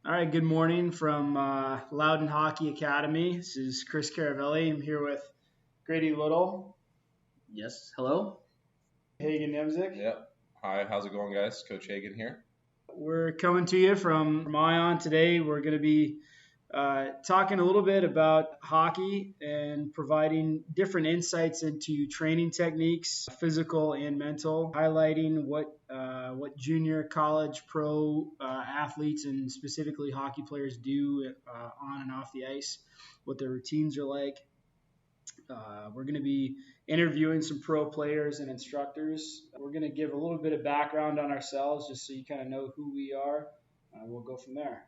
All right, good morning from Loudoun Hockey Academy. This is Chris Caravelli. I'm here with Grady Little, Yes, hello. Hagen Nemzik. Yep. Hi, how's it going, guys? Coach Hagen here. We're coming to you from Ion today. We're going to be talking a little bit about hockey and providing different insights into training techniques, physical and mental, highlighting what junior, college, pro athletes and specifically hockey players do on and off the ice, what their routines are like. We're going to be interviewing some pro players and instructors. We're going to give a little bit of background on ourselves just so you kind of know who we are. We'll go from there.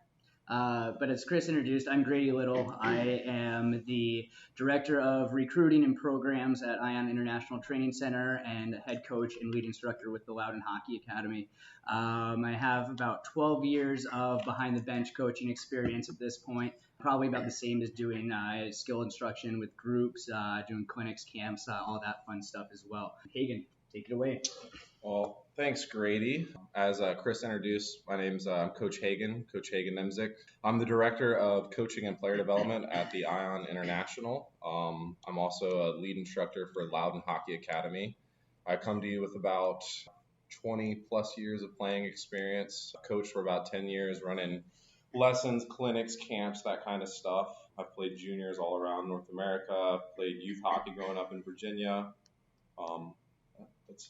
But as Chris introduced, I'm Grady Little. I am the Director of Recruiting and Programs at Ion International Training Center and head coach and lead instructor with the Loudoun Hockey Academy. I have about 12 years of behind-the-bench coaching experience at this point, probably about the same as doing skill instruction with groups, doing clinics, camps, all that fun stuff as well. Hagen, take it away. Well, thanks, Grady. As Chris introduced, my name's Coach Hagen Nemzik. I'm the Director of Coaching and Player Development at the Ion International. I'm also a lead instructor for Loudoun Hockey Academy. I come to you with about 20 plus years of playing experience. Coached for about 10 years, running lessons, clinics, camps, that kind of stuff. I've played juniors all around North America, played youth hockey growing up in Virginia. That's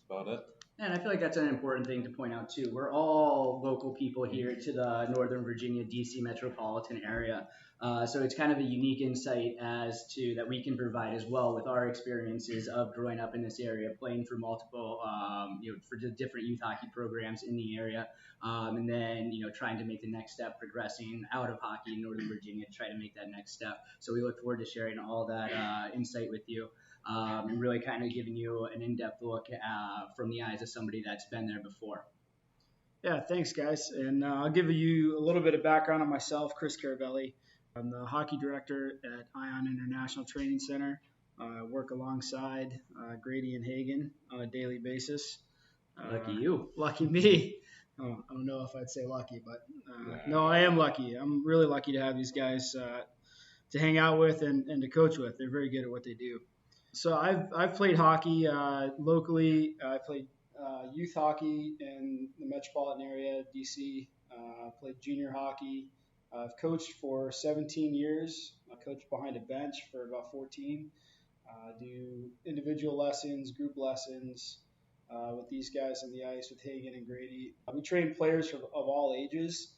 about it. And I feel like that's an important thing to point out too. We're all local people here to the Northern Virginia, DC metropolitan area. So it's kind of a unique insight as to that we can provide as well with our experiences of growing up in this area, playing for multiple, for the different youth hockey programs in the area. And then, trying to make the next step, progressing out of hockey in Northern Virginia to try to make that next step. So we look forward to sharing all that insight with you. And really kind of giving you an in-depth look from the eyes of somebody that's been there before. Yeah, thanks, guys. And I'll give you a little bit of background on myself, Chris Caravelli. I'm the hockey director at Ion International Training Center. I work alongside Grady and Hagen on a daily basis. Lucky you. Lucky me. I don't know if I'd say lucky, but no, I am lucky. I'm really lucky to have these guys to hang out with and to coach with. They're very good at what they do. So I've played hockey locally. I played youth hockey in the metropolitan area, DC. Played junior hockey. I've coached for 17 years. I coached behind a bench for about 14. Do individual lessons, group lessons with these guys on the ice with Hagen and Grady. We train players of all ages.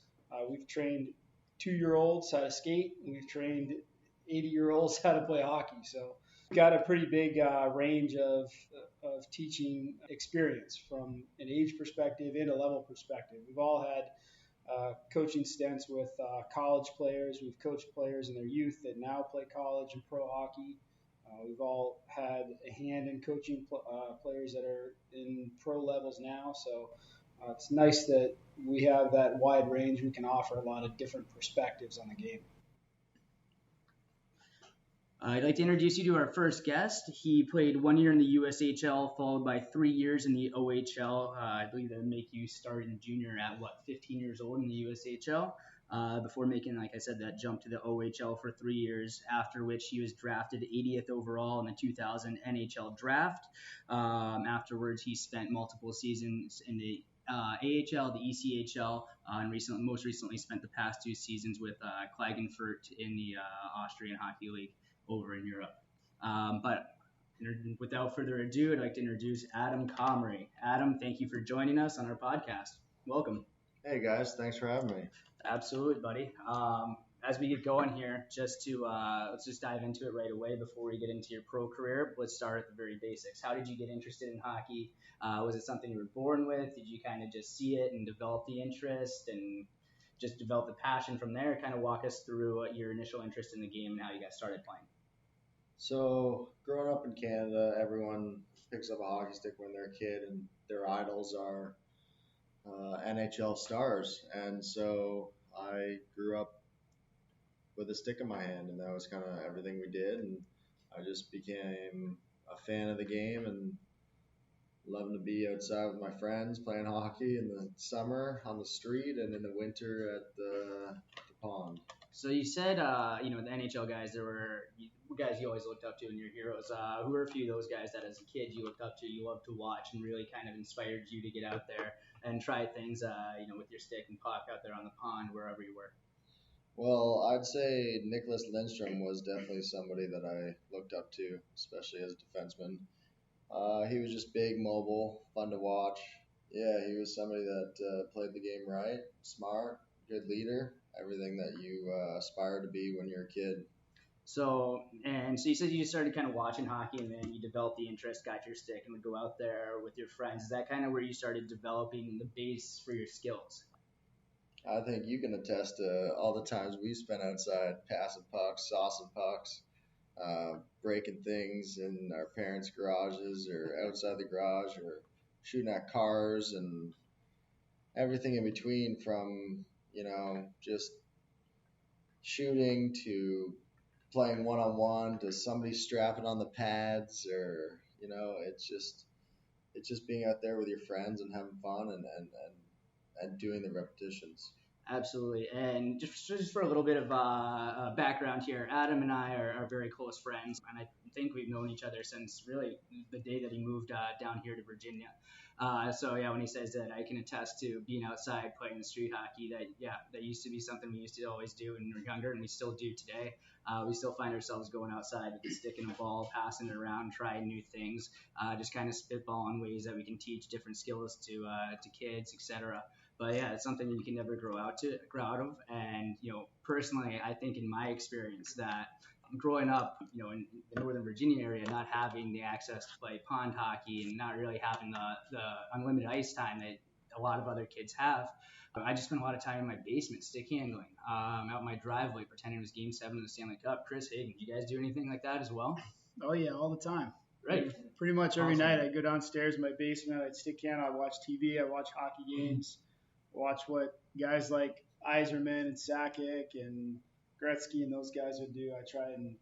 We've trained 2-year-olds how to skate. We've trained 80-year-olds how to play hockey. So got a pretty big range of teaching experience from an age perspective and a level perspective. We've all had coaching stints with college players. We've coached players in their youth that now play college and pro hockey. We've all had a hand in coaching players that are in pro levels now. So it's nice that we have that wide range. We can offer a lot of different perspectives on the game. I'd like to introduce you to our first guest. He played 1 year in the USHL, followed by 3 years in the OHL. I believe that would make you start in junior at, 15 years old in the USHL, before making, like I said, that jump to the OHL for 3 years, after which he was drafted 80th overall in the 2000 NHL draft. Afterwards, he spent multiple seasons in the AHL, the ECHL, and most recently spent the past 2 seasons with Klagenfurt in the Austrian Hockey League over in Europe. But without further ado, I'd like to introduce Adam Comrie. Adam, thank you for joining us on our podcast. Welcome. Hey guys, thanks for having me. Absolutely, buddy. As we get going here, let's just dive into it right away before we get into your pro career. Let's start at the very basics. How did you get interested in hockey? Was it something you were born with? Did you kind of just see it and develop the interest and just develop the passion from there? Kind of walk us through your initial interest in the game and how you got started playing. So, growing up in Canada, everyone picks up a hockey stick when they're a kid, and their idols are NHL stars. And so I grew up with a stick in my hand, and that was kind of everything we did. And I just became a fan of the game and loving to be outside with my friends playing hockey in the summer on the street and in the winter at the pond. So you said, the NHL guys, there were guys you always looked up to and your heroes. Who were a few of those guys that as a kid you looked up to, you loved to watch, and really kind of inspired you to get out there and try things, with your stick and puck out there on the pond, wherever you were? Well, I'd say Nicholas Lindstrom was definitely somebody that I looked up to, especially as a defenseman. He was just big, mobile, fun to watch. Yeah, he was somebody that played the game right, smart, good leader, everything that you aspire to be when you're a kid. So you said you started kind of watching hockey, and then you developed the interest, got your stick, and would go out there with your friends. Is that kind of where you started developing the base for your skills? I think you can attest to all the times we spent outside passing pucks, saucing pucks, breaking things in our parents' garages or outside the garage or shooting at cars and everything in between from, just shooting to playing one-on-one to somebody strapping on the pads or, it's just being out there with your friends and having fun and doing the repetitions. Absolutely. And just for a little bit of background here, Adam and I are very close friends, and I think we've known each other since really the day that he moved down here to Virginia. When he says that, I can attest to being outside playing the street hockey. That used to be something we used to always do when we were younger, and we still do today. We still find ourselves going outside with a stick and a ball, passing it around, trying new things, just kind of spitballing ways that we can teach different skills to kids, etc. But yeah, it's something you can never grow out of. And personally, I think in my experience that growing up, in the Northern Virginia area, not having the access to play pond hockey and not really having the unlimited ice time that a lot of other kids have, I just spent a lot of time in my basement stick handling, out in my driveway, pretending it was Game 7 of the Stanley Cup. Chris Hagen, did you guys do anything like that as well? Oh yeah, all the time. Right. Pretty much every Awesome. night I'd go downstairs in my basement, I'd stick handle, I'd watch TV, I'd watch hockey games, watch what guys like Yzerman and Sakic and Gretzky and those guys would do. I try and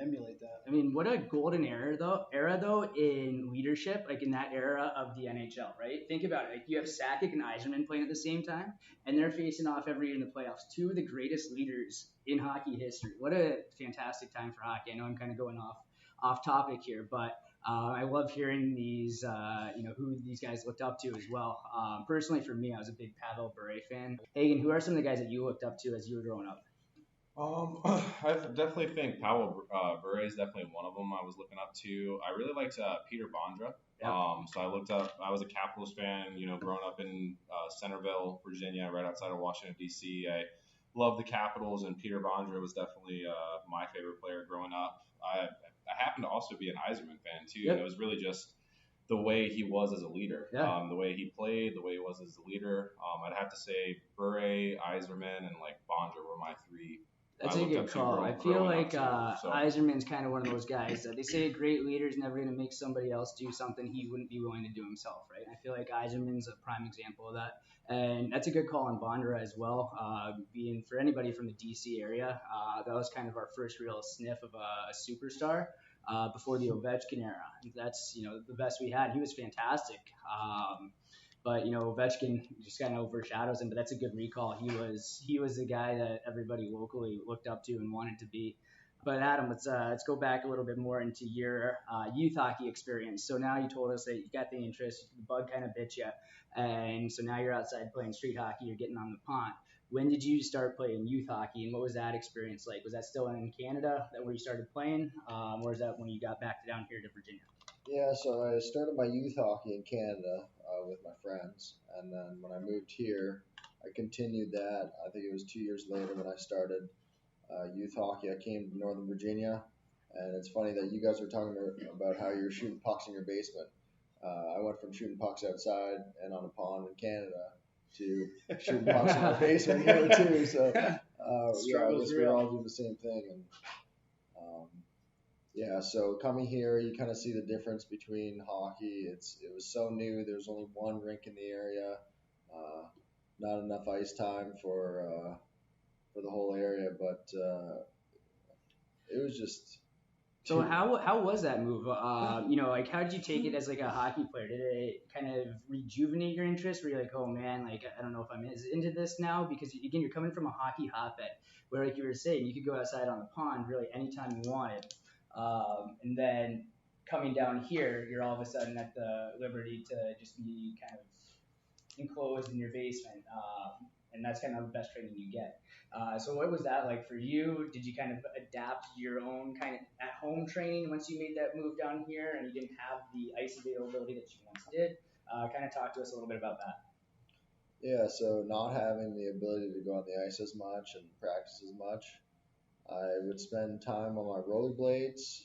emulate that. I mean, what a golden era though in leadership, like in that era of the NHL, right? Think about it. Like you have Sakic and Yzerman playing at the same time, and they're facing off every year in the playoffs. Two of the greatest leaders in hockey history. What a fantastic time for hockey. I know I'm kind of going off topic here, but I love hearing these, who these guys looked up to as well. Personally, for me, I was a big Pavel Bure fan. Hagen, who are some of the guys that you looked up to as you were growing up? I definitely think Pavel Bure is definitely one of them I was looking up to. I really liked Peter Bondra. Yep. So I was a Capitals fan, growing up in Centerville, Virginia, right outside of Washington, D.C. I loved the Capitals, and Peter Bondra was definitely my favorite player growing up. I happened to also be an Yzerman fan, too, Yep. and it was really just the way he was as a leader, Yeah. the way he played, the way he was as a leader. I'd have to say Bure, Yzerman, and Bondra were my three. That's a good call. I feel like Yzerman's kind of one of those guys that they say a great leader is never going to make somebody else do something he wouldn't be willing to do himself, right? I feel like Yzerman's a prime example of that. And that's a good call on Bondra as well. Being for anybody from the DC area, that was kind of our first real sniff of a superstar before the Ovechkin era. That's the best we had. He was fantastic. But Ovechkin just kind of overshadows him. But that's a good recall. He was the guy that everybody locally looked up to and wanted to be. But Adam, let's go back a little bit more into your youth hockey experience. So now you told us that you got the interest, the bug kind of bit you, and so now you're outside playing street hockey. You're getting on the pond. When did you start playing youth hockey, and what was that experience like? Was that still in Canada where you started playing, or is that when you got back down here to Virginia? Yeah, so I started my youth hockey in Canada with my friends, and then when I moved here, I continued that. I think it was 2 years later when I started youth hockey. I came to Northern Virginia, and it's funny that you guys were talking about how you're shooting pucks in your basement. I went from shooting pucks outside and on a pond in Canada to shooting pucks in my basement here too. So I guess we all do the same thing. And so coming here, you kind of see the difference between hockey. It was so new. There was only one rink in the area, not enough ice time for the whole area, but it was just So how was that move? Like how did you take it as like a hockey player? Did it kind of rejuvenate your interest? Were you like, oh man, like I don't know if I'm as into this now? Because again, you're coming from a hockey hotbed where, like you were saying, you could go outside on the pond really anytime you wanted, and then coming down here, you're all of a sudden at the liberty to just be kind of enclosed in your basement, and that's kind of the best training you get. So what was that like for you? Did you kind of adapt your own kind of at-home training once you made that move down here and you didn't have the ice availability that you once did? Kind of talk to us a little bit about that. Yeah, so not having the ability to go on the ice as much and practice as much, I would spend time on my rollerblades.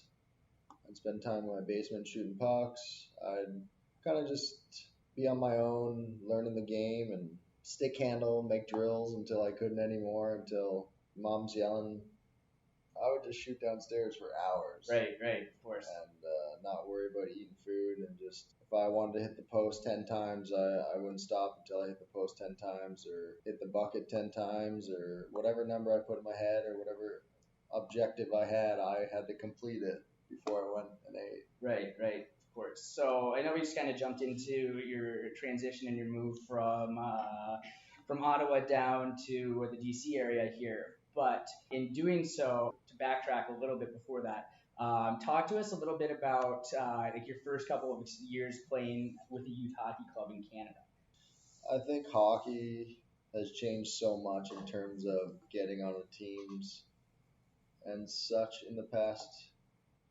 I'd spend time in my basement shooting pucks. I'd kind of just be on my own, learning the game and stick handle, make drills until I couldn't anymore, until mom's yelling. I would just shoot downstairs for hours. Right, of course. And not worry about eating food, and just if I wanted to hit the post 10 times, I wouldn't stop until I hit the post 10 times or hit the bucket 10 times or whatever number I put in my head or whatever objective I had to complete it before I went and ate. Right, of course. So I know we just kind of jumped into your transition and your move from Ottawa down to the DC area here. But in doing so, to backtrack a little bit before that, talk to us a little bit about like your first couple of years playing with a youth hockey club in Canada. I think hockey has changed so much in terms of getting on the teams and such in the past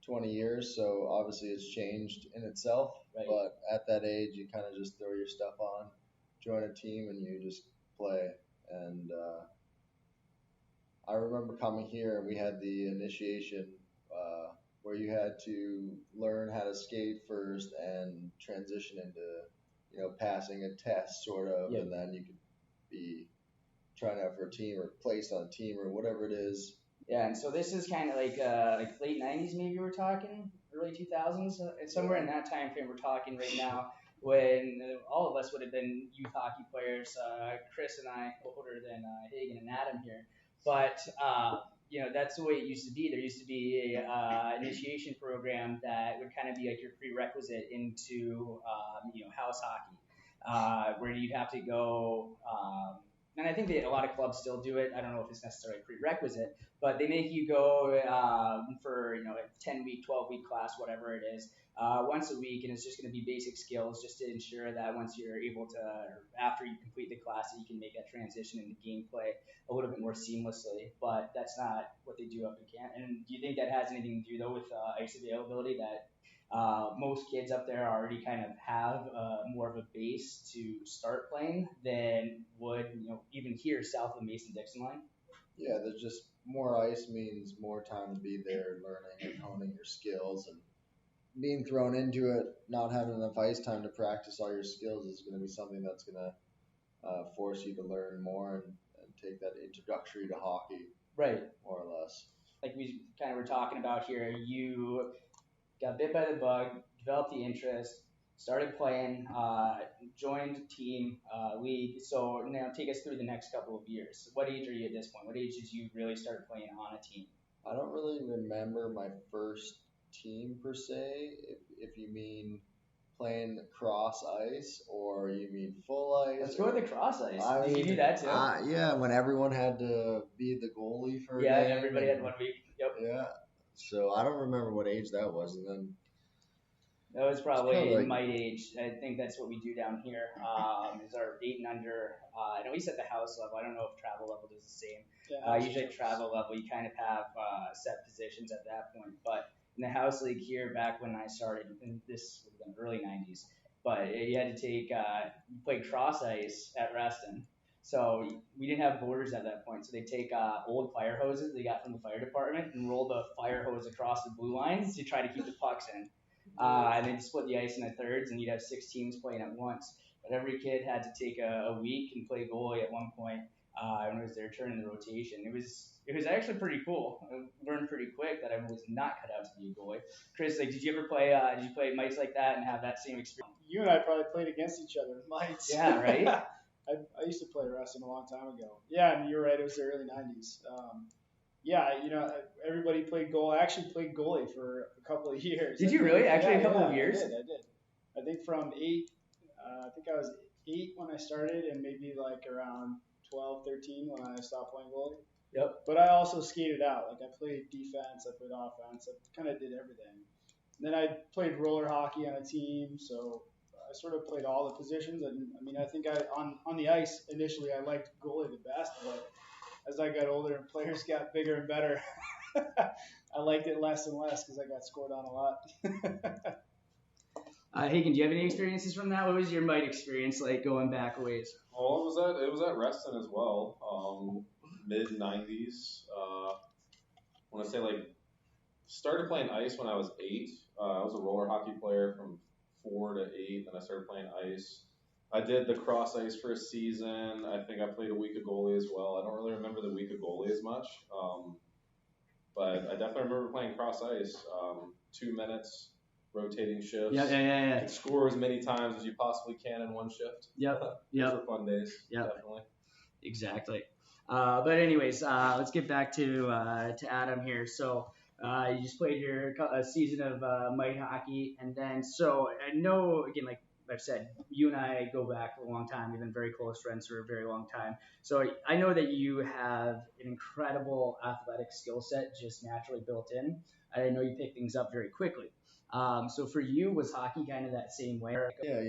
20 years. So obviously it's changed in itself. Right. But at that age, you kind of just throw your stuff on, join a team, and you just play. And I remember coming here and we had the initiation where you had to learn how to skate first and transition into, passing a test sort of, Yep. and then you could be trying out for a team or placed on a team or whatever it is. Yeah, and so this is kind of like late 90s maybe we're talking, early 2000s, somewhere in that time frame we're talking right now, when all of us would have been youth hockey players, Chris and I, older than Hagen and Adam here. But, that's the way it used to be. There used to be a initiation program that would kind of be like your prerequisite into, house hockey, where you'd have to go, and I think that a lot of clubs still do it. I don't know if it's necessarily a prerequisite, but they make you go for a 10-week, 12-week class, whatever it is, once a week, and it's just going to be basic skills just to ensure that once you're able to, or after you complete the class, that you can make that transition into gameplay a little bit more seamlessly. But that's not what they do up in Canada. And do you think that has anything to do though with ice availability, that most kids up there already kind of have more of a base to start playing than would even here south of the Mason-Dixon line? Yeah, there's just more ice means more time to be there, learning and honing your skills, and being thrown into it, not having enough ice time to practice all your skills is going to be something that's going to force you to learn more and take that introductory to hockey, right? More or less. Like we kind of were talking about here, you got bit by the bug, developed the interest, started playing, joined team, league. So now take us through the next couple of years. What age are you at this point? What age did you really start playing on a team? I don't really remember my first team per se, if you mean playing cross ice or you mean full ice. Let's go with the cross ice. Did you do that too? Yeah, when everyone had to be the goalie for a game. Yeah, everybody had 1 week. Yep. Yeah. So I don't remember what age that was, and then that was probably my age. I think that's what we do down here. Is our 8 and under, at least at the house level. I don't know if travel level does the same. Yeah, usually at travel level, you kind of have set positions at that point. But in the house league here, back when I started, and this would have been early 90s, but you had to take, you played cross ice at Reston. So we didn't have borders at that point. So they take old fire hoses they got from the fire department and roll the fire hose across the blue lines to try to keep the pucks in. And then split the ice into thirds, and you'd have 6 teams playing at once. But every kid had to take a week and play goalie at one point when it was their turn in the rotation. It was actually pretty cool. I learned pretty quick that I was not cut out to be a goalie. Chris, did you ever play? Did you play mites like that and have that same experience? You and I probably played against each other with mites. Yeah, right. I used to play wrestling a long time ago. Yeah, and you're right. It was the early 90s. Yeah, everybody played goal. I actually played goalie for a couple of years. Did you really? Actually, yeah, a couple yeah, of years? I did. I think from 8, I think I was 8 when I started, and maybe like around 12, 13 when I stopped playing goalie. Yep. But I also skated out. Like I played defense, I played offense, I kind of did everything. And then I played roller hockey on a team, so I sort of played all the positions. And I mean, I think on the ice initially I liked goalie the best, but as I got older and players got bigger and better, I liked it less and less because I got scored on a lot. Hagen, do you have any experiences from that? What was your Might experience like going back a ways? Well, it was at Reston as well, mid '90s. I want to say like started playing ice when I was 8. I was a roller hockey player from 4 to 8, then I started playing ice. I did the cross ice for a season. I think I played a week of goalie as well. I don't really remember the week of goalie as much, but I definitely remember playing cross ice. 2 minutes, rotating shifts. Yeah. You can score as many times as you possibly can in one shift. Yep. Those were fun days. Yep. Definitely. Exactly. But anyways, let's get back to Adam here. So you just played a season of Might hockey, and then so I know again, like I've said, you and I go back a long time. We've been very close friends for a very long time. So I know that you have an incredible athletic skill set just naturally built in. I know you pick things up very quickly. So for you, was hockey kind of that same way? Yeah,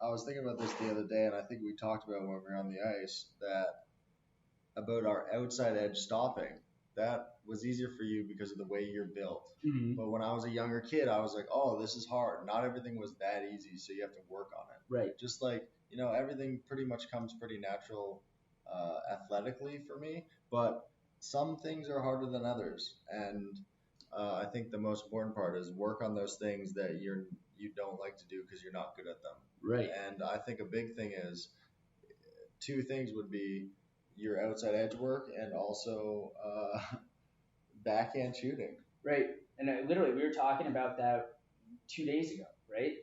I was thinking about this the other day, and I think we talked about when we were on the ice about our outside edge stopping. That was easier for you because of the way you're built. Mm-hmm. But when I was a younger kid, I was like, oh, this is hard. Not everything was that easy, so you have to work on it. Right. Just like, everything pretty much comes pretty natural athletically for me, but some things are harder than others. And I think the most important part is work on those things that you don't like to do because you're not good at them. Right. And I think a big thing is 2 things would be your outside edge work and also backhand shooting. Right. And literally, we were talking about that 2 days ago, right?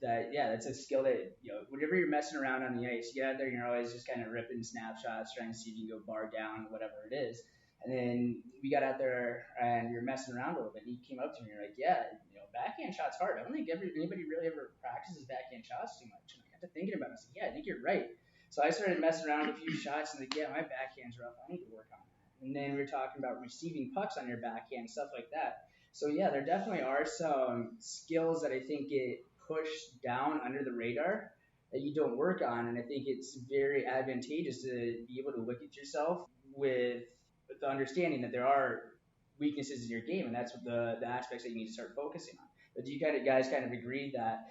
That's a skill that, whenever you're messing around on the ice, you get out there and you're always just kind of ripping snapshots, trying to see if you can go bar down, whatever it is. And then we got out there and we were messing around a little bit. And he came up to me and you're like, yeah, backhand shots hard. I don't think anybody really ever practices backhand shots too much. And I got to thinking about it. I was like, yeah, I think you're right. So I started messing around with a few shots and like, yeah, my backhand's rough. I need to work on that. And then we were talking about receiving pucks on your backhand, stuff like that. So yeah, there definitely are some skills that I think get pushed down under the radar that you don't work on. And I think it's very advantageous to be able to look at yourself with the understanding that there are weaknesses in your game, and that's what the aspects that you need to start focusing on. But do you guys kind of agree that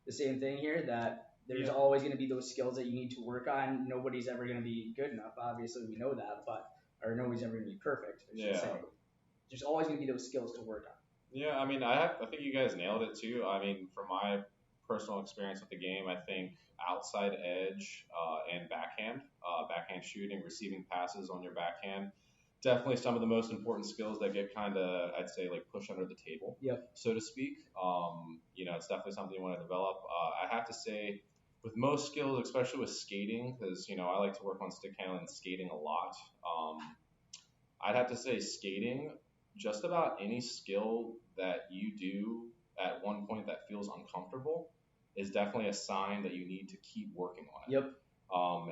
the same thing here, that there's always going to be those skills that you need to work on? Nobody's ever going to be good enough. Obviously, we know that, or nobody's ever going to be perfect, I should say. There's always going to be those skills to work on. Yeah, I mean, I think you guys nailed it too. I mean, from my personal experience with the game, I think outside edge and backhand shooting, receiving passes on your backhand, definitely some of the most important skills that get kind of, I'd say, like pushed under the table, so to speak. It's definitely something you want to develop. I have to say, with most skills, especially with skating, because, I like to work on stick handling and skating a lot. I'd have to say skating, just about any skill that you do at one point that feels uncomfortable is definitely a sign that you need to keep working on it.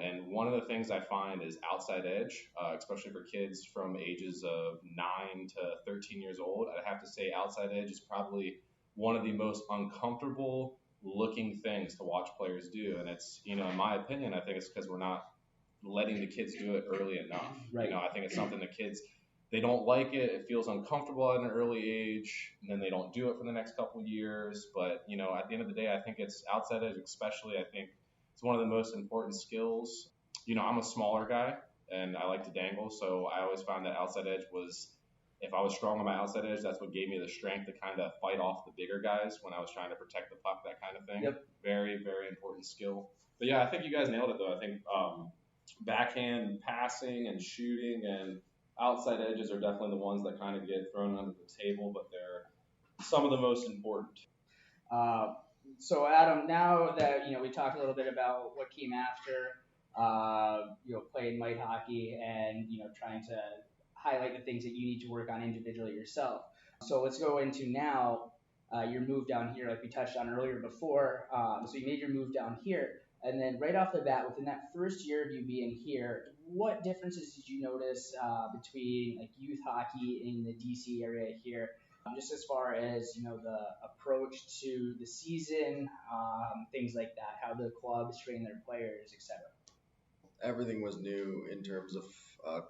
And one of the things I find is outside edge, especially for kids from ages of 9 to 13 years old. I'd have to say outside edge is probably one of the most uncomfortable looking things to watch players do. And it's, in my opinion, I think it's because we're not letting the kids do it early enough. Right. I think it's something the kids, they don't like it. It feels uncomfortable at an early age, and then they don't do it for the next couple of years. But, at the end of the day, I think it's outside edge, especially, I think it's one of the most important skills. I'm a smaller guy, and I like to dangle, so I always found that outside edge was, if I was strong on my outside edge, that's what gave me the strength to kind of fight off the bigger guys when I was trying to protect the puck, that kind of thing. Very, very important skill. But yeah, I think you guys nailed it, though. I think backhand passing and shooting and outside edges are definitely the ones that kind of get thrown under the table, but they're some of the most important. So Adam, now that we talked a little bit about what came after playing light hockey and, trying to highlight the things that you need to work on individually yourself. So let's go into now your move down here, like we touched on earlier before. So you made your move down here. And then right off the bat, within that first year of you being here, what differences did you notice between like youth hockey in the DC area here, just as far as the approach to the season, things like that, how the clubs train their players, etc. Everything was new in terms of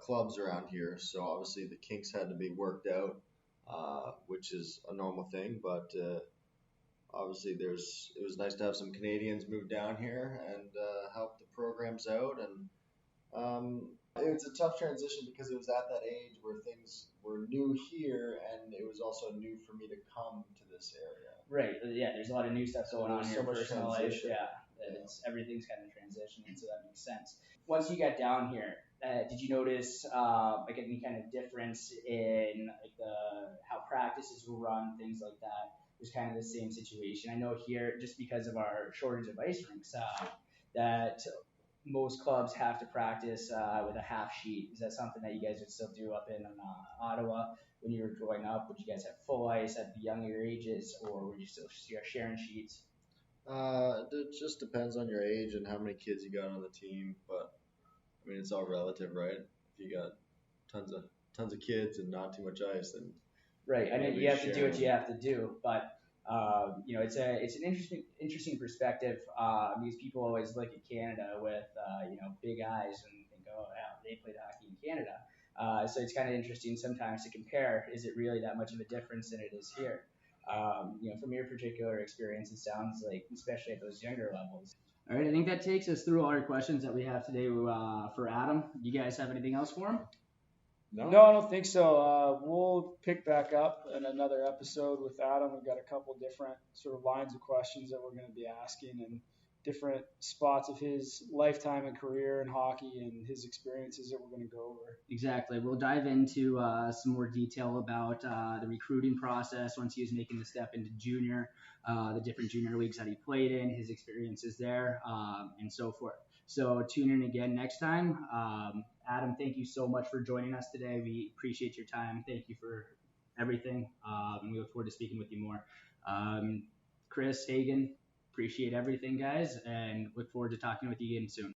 clubs around here. So obviously the kinks had to be worked out, which is a normal thing. But obviously it was nice to have some Canadians move down here and help the programs out. And it was a tough transition because it was at that age where things were new here, and it was also new for me to come to this area. Right. Yeah. There's a lot of new stuff going on in your personal life. Yeah. Everything's kind of transitioning, so that makes sense. Once you got down here, did you notice like any kind of difference in like how practices were run, things like that? It was kind of the same situation. I know here, just because of our shortage of ice rinks, that most clubs have to practice with a half sheet. Is that something that you guys would still do up in Ottawa when you were growing up? Would you guys have full ice at the younger ages, or were you still sharing sheets? It just depends on your age and how many kids you got on the team, but I mean it's all relative, right? If you got tons of kids and not too much ice, then right. I mean, you have to do what you have to do, but it's an interesting perspective because people always look at Canada with big eyes and think, oh yeah, they played hockey in Canada. So it's kind of interesting sometimes to compare. Is it really that much of a difference than it is here? From your particular experience, it sounds like, especially at those younger levels. All right, I think that takes us through all our questions that we have today for Adam. You guys have anything else for him? No, I don't think so. We'll pick back up in another episode with Adam. We've got a couple different sort of lines of questions that we're going to be asking and different spots of his lifetime and career in hockey and his experiences that we're going to go over. Exactly. We'll dive into some more detail about the recruiting process once he was making the step into junior, the different junior leagues that he played in, his experiences there, and so forth. So tune in again next time. Adam, thank you so much for joining us today. We appreciate your time. Thank you for everything, and we look forward to speaking with you more. Chris, Hagen, appreciate everything, guys, and look forward to talking with you again soon.